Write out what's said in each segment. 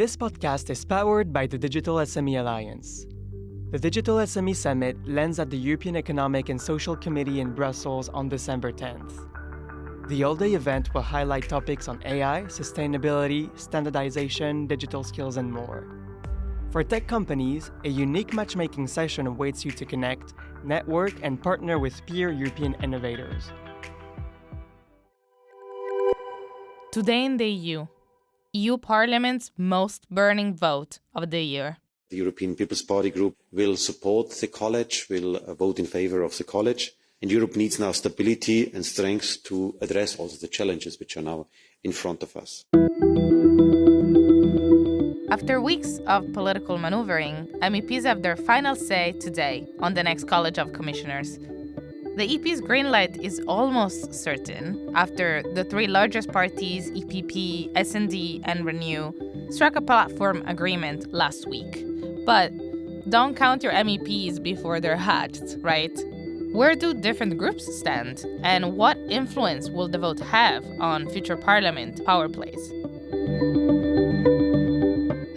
This podcast is powered by the Digital SME Alliance. The Digital SME Summit lands at the European Economic and Social Committee in Brussels on December 10th. The all-day event will highlight topics on AI, sustainability, standardization, digital skills, and more. For tech companies, a unique matchmaking session awaits you to connect, network, and partner with peer European innovators. Today in the EU Parliament's most burning vote of the year. The European People's Party Group will support the college, will vote in favour of the college. And Europe needs now stability and strength to address also the challenges which are now in front of us. After weeks of political maneuvering, MEPs have their final say today on the next College of Commissioners. The EP's greenlight is almost certain after the three largest parties, EPP, S&D, and Renew, struck a platform agreement last week. But don't count your MEPs before they're hatched, right? Where do different groups stand? And what influence will the vote have on future parliament powerplays?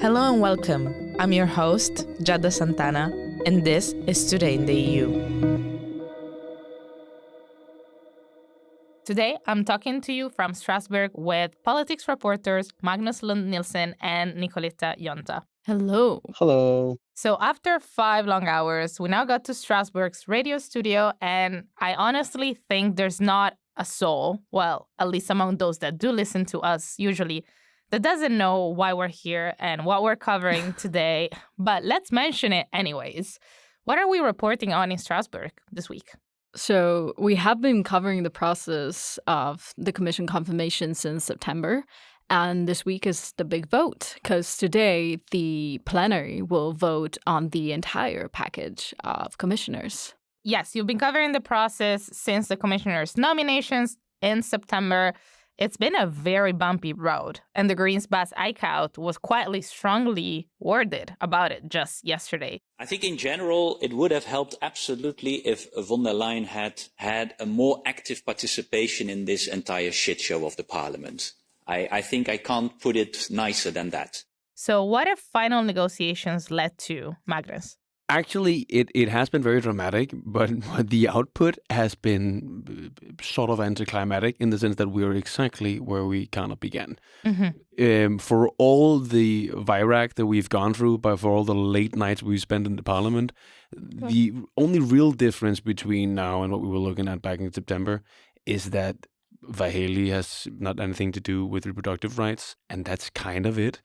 Hello and welcome. I'm your host, Giada Santana, and this is Today in the EU. Today, I'm talking to you from Strasbourg with politics reporters Magnus, Lund, Nielsen, and Nicoletta, Ionta. Hello. Hello. So after 5 long hours, we now got to Strasbourg's radio studio, and I honestly think there's not a soul, well, at least among those that do listen to us usually, that doesn't know why we're here and what we're covering today. But let's mention it anyways. What are we reporting on in Strasbourg this week? So we have been covering the process of the Commission confirmation since September. And this week is the big vote, because today the plenary will vote on the entire package of commissioners. Yes, you've been covering the process since the commissioners' nominations in September. It's been a very bumpy road, and the Greens' Bas Eickhout was quietly strongly worded about it just yesterday. I think in general it would have helped absolutely if von der Leyen had a more active participation in this entire shit show of the parliament. I think I can't put it nicer than that. So what have final negotiations led to, Magnus? Actually, it has been very dramatic, but the output has been sort of anticlimactic in the sense that we're exactly where we kind of began. Mm-hmm. For all the Virac that we've gone through, for all the late nights we've spent in the parliament, the only real difference between now and what we were looking at back in September is that Vaheli has not anything to do with reproductive rights, and that's kind of it.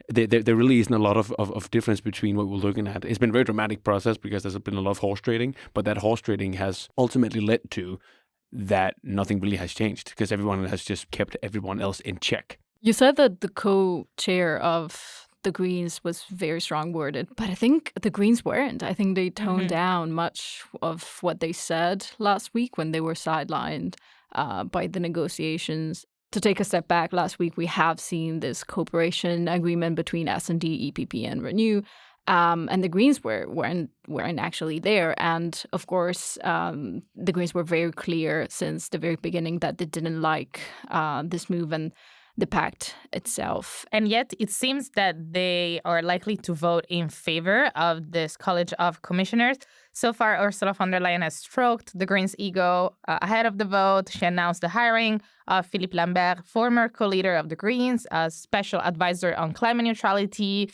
There really isn't a lot of difference between what we're looking at. It's been a very dramatic process because there's been a lot of horse trading, but that horse trading has ultimately led to that nothing really has changed because everyone has just kept everyone else in check. You said that the co-chair of the Greens was very strong worded, but I think the Greens weren't. I think they toned down much of what they said last week when they were sidelined by the negotiations. To take a step back, last week we have seen this cooperation agreement between S&D, EPP, and Renew, and the Greens weren't actually there. And of course, the Greens were very clear since the very beginning that they didn't like this move and the pact itself. And yet it seems that they are likely to vote in favor of this College of Commissioners. So far, Ursula von der Leyen has stroked the Greens' ego ahead of the vote. She announced the hiring of Philippe Lambert, former co-leader of the Greens, as special advisor on climate neutrality.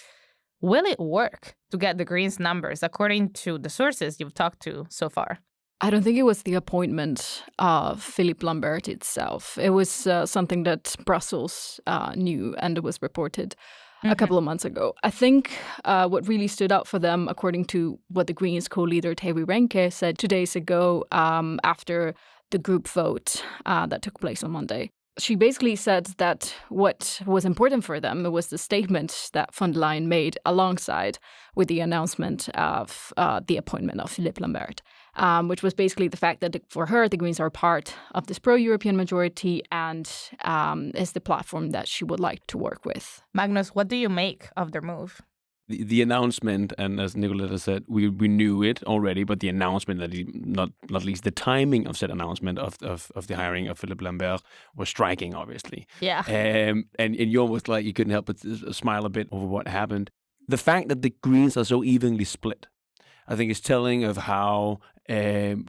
Will it work to get the Greens' numbers, according to the sources you've talked to so far? I don't think it was the appointment of Philippe Lambert itself. It was something that Brussels knew, and it was reported a couple of months ago. I think what really stood out for them, according to what the Greens co-leader Terry Renke said 2 days ago after the group vote that took place on Monday. She basically said that what was important for them was the statement that von der Leyen made alongside with the announcement of the appointment of Philippe Lambert, which was basically the fact that for her, the Greens are part of this pro-European majority and is the platform that she would like to work with. Magnus, what do you make of their move? the announcement, and as Nicoletta said, we knew it already, but the announcement that not least the timing of said announcement of the hiring of Philippe Lambert was striking, obviously. Yeah. And you almost like you couldn't help but smile a bit over what happened. The fact that the Greens are so evenly split, I think, is telling of how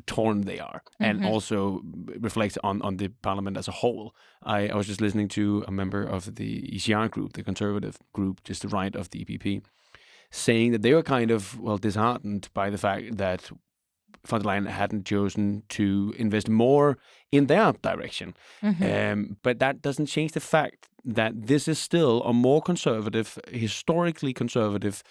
torn they are, and also reflects on the parliament as a whole. I was just listening to a member of the ECR group, the conservative group, just to the right of the EPP, saying that they were kind of, disheartened by the fact that von der Leyen hadn't chosen to invest more in their direction. But that doesn't change the fact that this is still a more conservative, historically conservative,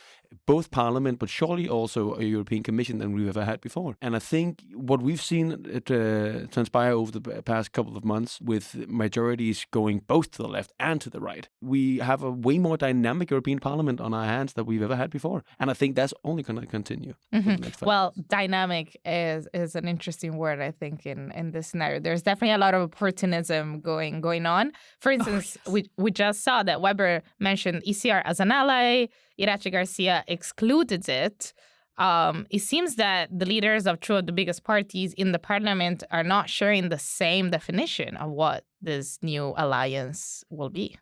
both parliament, but surely also a European Commission than we've ever had before. And I think what we've seen transpire over the past couple of months, with majorities going both to the left and to the right, we have a way more dynamic European Parliament on our hands than we've ever had before. And I think that's only going to continue. For the next 5 Well, years. dynamic is an interesting word, I think, in this scenario. There's definitely a lot of opportunism going on. For instance, we just saw that Weber mentioned ECR as an ally. Irache Garcia excluded it. It seems that the leaders of two of the biggest parties in the parliament are not sharing the same definition of what this new alliance will be.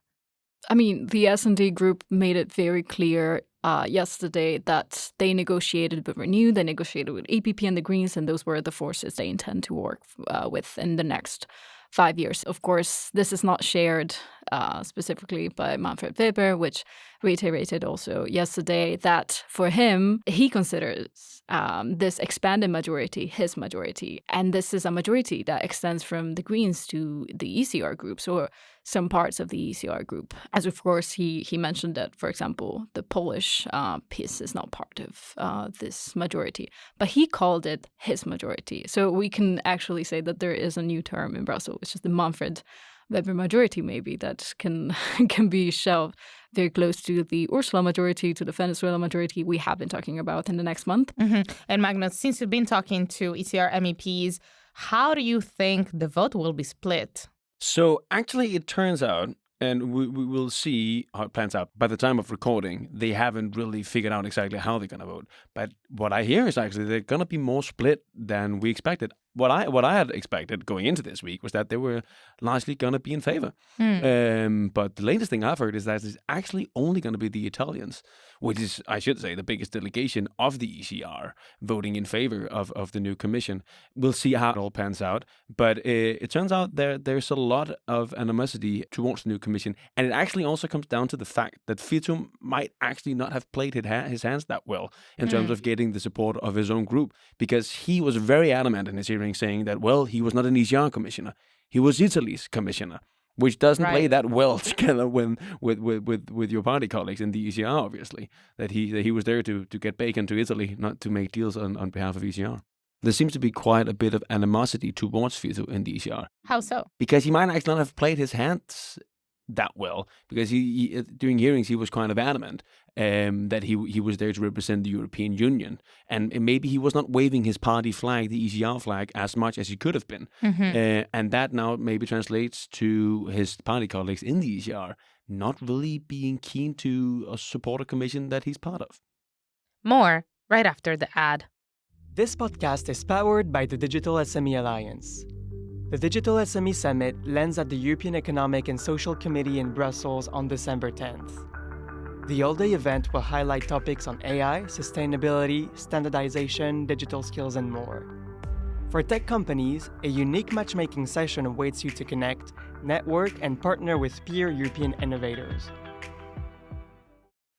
I mean, the S&D group made it very clear yesterday that they negotiated with Renew, they negotiated with EPP and the Greens, and those were the forces they intend to work with in the next 5 years. Of course, this is not shared specifically by Manfred Weber, which reiterated also yesterday that for him, he considers this expanded majority his majority. And this is a majority that extends from the Greens to the ECR groups, or some parts of the ECR group. As of course, he mentioned that, for example, the Polish piece is not part of this majority, but he called it his majority. So we can actually say that there is a new term in Brussels, which is the Manfred Weber majority, maybe, that can be shelved very close to the Ursula majority, to the Venezuela majority we have been talking about in the next month. And Magnus, since you've been talking to ECR MEPs, how do you think the vote will be split? So actually, it turns out, and we will see how it plans out. By the time of recording, they haven't really figured out exactly how they're going to vote. But what I hear is actually they're going to be more split than we expected. What I had expected going into this week was that they were largely going to be in favor. But the latest thing I've heard is that it's actually only going to be the Italians, which is, I should say, the biggest delegation of the ECR, voting in favor of the new commission. We'll see how it all pans out. But it turns out there's a lot of animosity towards the new commission. And it actually also comes down to the fact that Fico might actually not have played his hands that well in terms of getting the support of his own group, because he was very adamant in his hearing, saying that, well, he was not an ECR commissioner. He was Italy's commissioner, which doesn't play that well together with your party colleagues in the ECR, obviously, that he was there to get bacon to Italy, not to make deals on behalf of ECR. There seems to be quite a bit of animosity towards Fico in the ECR. How so? Because he might actually not have played his hands that well, because he during hearings he was kind of adamant that he was there to represent the European Union, and maybe he was not waving his party flag, the ECR flag, as much as he could have been, and that now maybe translates to his party colleagues in the ECR not really being keen to support a commission that he's part of. More right after the ad. This podcast is powered by the Digital SME Alliance. The Digital SME Summit lands at the European Economic and Social Committee in Brussels on December 10th. The all-day event will highlight topics on AI, sustainability, standardization, digital skills, and more. For tech companies, a unique matchmaking session awaits you to connect, network, and partner with peer European innovators.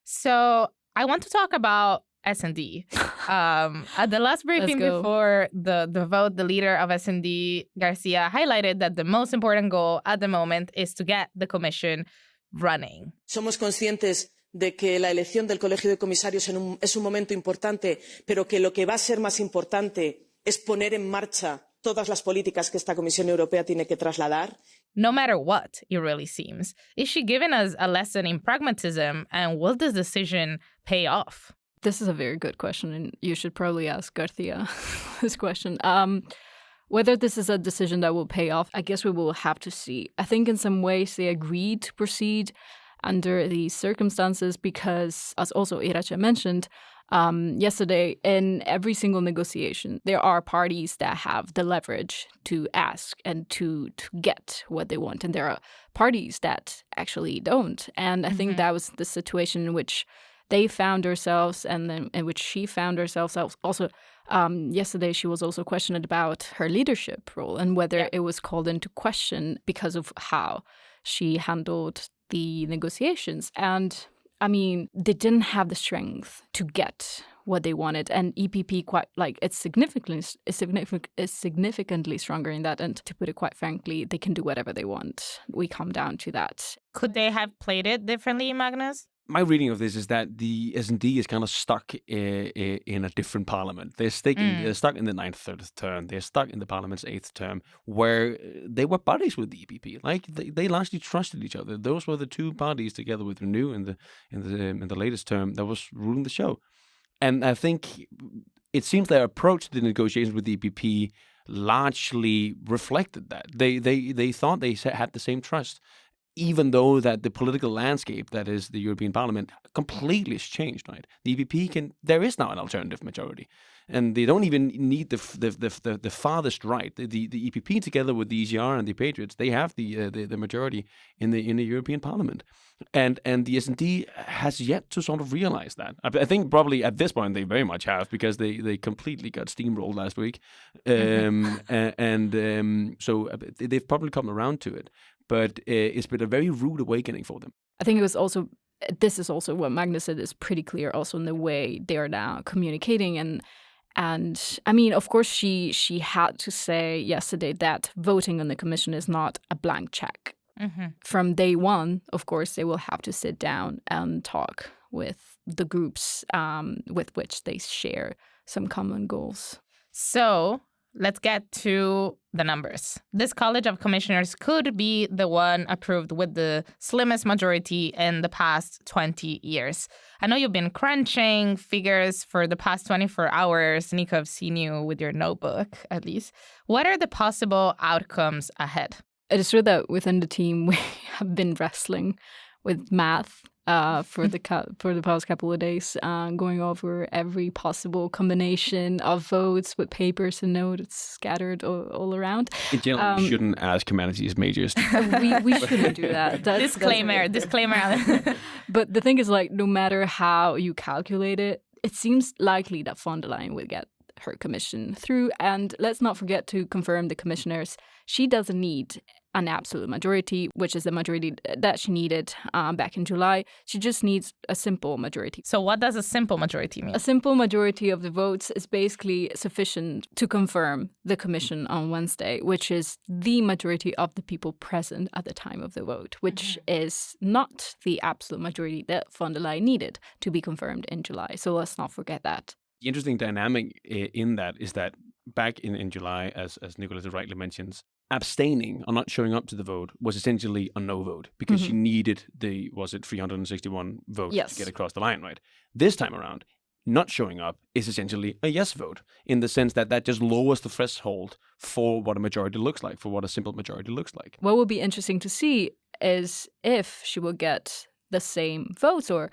So I want to talk about S&D. At the last briefing before the vote, the leader of S&D, Garcia, highlighted that the most important goal at the moment is to get the commission running. Somos conscientes de que la elección del Colegio de Comisarios es un momento importante, pero que lo que va a ser más importante es poner en marcha todas las políticas que esta Comisión Europea tiene que trasladar. No matter what, it really seems. Is she giving us a lesson in pragmatism, and will this decision pay off? This is a very good question, and you should probably ask Garcia this question. Whether this is a decision that will pay off, I guess we will have to see. I think in some ways they agreed to proceed under these circumstances because, as also Irache mentioned, yesterday, in every single negotiation, there are parties that have the leverage to ask and to get what they want. And there are parties that actually don't. And I think that was the situation in which they found themselves and then in which she found herself. Also, yesterday, she was also questioned about her leadership role and whether it was called into question because of how she handled the negotiations. And I mean, they didn't have the strength to get what they wanted, and EPP it's significantly stronger in that. And to put it quite frankly, they can do whatever they want. We come down to that. Could they have played it differently, Magnus? My reading of this is that the S&D is kind of stuck in a different parliament. They're stuck in the 9th term. They're stuck in the parliament's 8th term, where they were buddies with the EPP. Like they largely trusted each other. Those were the two parties, together with Renew in the latest term, that was ruling the show. And I think it seems their approach to the negotiations with the EPP largely reflected that. They thought they had the same trust, even though that the political landscape, that is the European Parliament, completely has changed, right? The EPP there is now an alternative majority, and they don't even need the farthest right. The EPP, together with the ECR and the Patriots, they have the majority in the European Parliament, and the S&D has yet to sort of realize that. I think probably at this point they very much have, because they completely got steamrolled last week, so they've probably come around to it. But it's been a very rude awakening for them. I think this is also what Magnus said is pretty clear also in the way they are now communicating. And I mean, of course, she had to say yesterday that voting on the commission is not a blank check. From day one, of course, they will have to sit down and talk with the groups with which they share some common goals. So let's get to the numbers. This College of Commissioners could be the one approved with the slimmest majority in the past 20 years. I know you've been crunching figures for the past 24 hours. Nico, I've seen you with your notebook, at least. What are the possible outcomes ahead? It is true that within the team, we have been wrestling with math for the past couple of days, going over every possible combination of votes with papers and notes scattered all around. In general, we shouldn't ask humanities majors. we shouldn't do that. Disclaimer. But the thing is, like, no matter how you calculate it, it seems likely that von der Leyen will get her commission through. And let's not forget to confirm the commissioners. She doesn't need an absolute majority, which is the majority that she needed back in July. She just needs a simple majority. So what does a simple majority mean? A simple majority of the votes is basically sufficient to confirm the commission on Wednesday, which is the majority of the people present at the time of the vote, which is not the absolute majority that von der Leyen needed to be confirmed in July. So let's not forget that. The interesting dynamic in that is that back in July, as Nicoletta rightly mentions, abstaining or not showing up to the vote was essentially a no vote, because she needed 361 votes to get across the line, right? This time around, not showing up is essentially a yes vote, in the sense that just lowers the threshold for what a majority looks like, for what a simple majority looks like. What will be interesting to see is if she will get the same votes or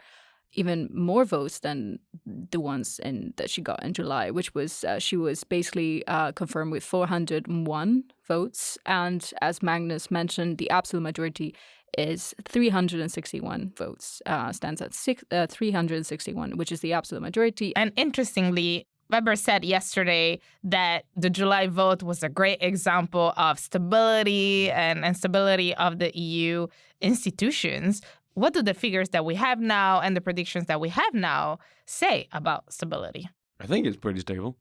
even more votes than the ones that she got in July, which was she was basically confirmed with 401 votes. And as Magnus mentioned, the absolute majority is 361 votes, stands at 361, which is the absolute majority. And interestingly, Weber said yesterday that the July vote was a great example of stability and stability of the EU institutions. What do the figures that we have now and the predictions that we have now say about stability? I think it's pretty stable.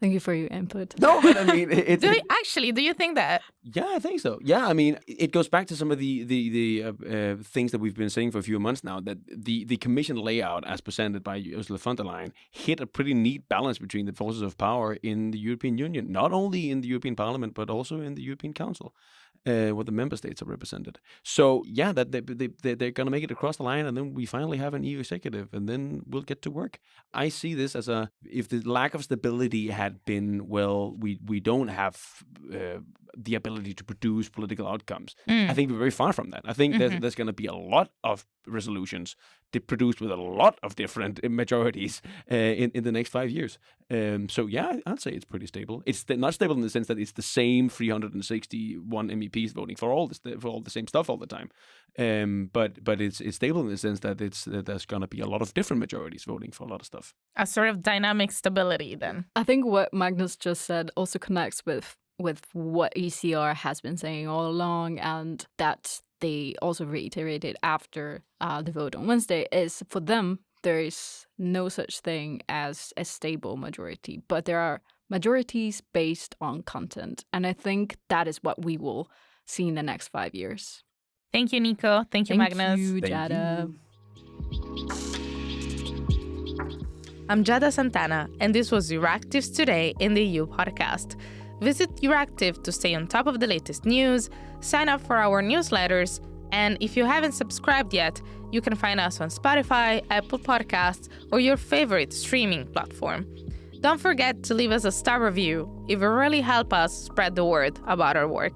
Thank you for your input. No, but I mean, do you think that? Yeah, I think so. Yeah, I mean, it goes back to some of the things that we've been saying for a few months now, that the commission layout as presented by Ursula von der Leyen hit a pretty neat balance between the forces of power in the European Union, not only in the European Parliament, but also in the European Council. where the member states are represented. So yeah, that they're going to make it across the line, and then we finally have an EU executive, and then we'll get to work. I see this as if the lack of stability had been, well, we don't have the ability to produce political outcomes. I think we're very far from that. I think there's going to be a lot of resolutions produced with a lot of different majorities in the next 5 years. So yeah, I'd say it's pretty stable. It's not stable in the sense that it's the same 361 MEPs voting for all the same stuff all the time. But it's stable in the sense that there's going to be a lot of different majorities voting for a lot of stuff. A sort of dynamic stability then. I think what Magnus just said also connects with what ECR has been saying all along, and that they also reiterated after the vote on Wednesday, is for them, there is no such thing as a stable majority, but there are majorities based on content. And I think that is what we will see in the next 5 years. Thank you, Nico. Thank you, Magnus. Thank you, Giada. I'm Giada Santana, and this was Euractiv's Today in the EU podcast. Visit Euractiv to stay on top of the latest news, sign up for our newsletters, and if you haven't subscribed yet, you can find us on Spotify, Apple Podcasts, or your favorite streaming platform. Don't forget to leave us a star review. It will really help us spread the word about our work.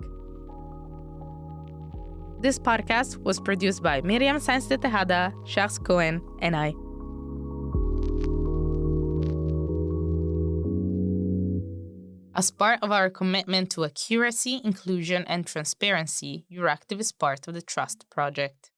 This podcast was produced by Miriam Sainz de Tejada, Charles Cohen, and I. As part of our commitment to accuracy, inclusion, and transparency, Euractiv is part of the Trust Project.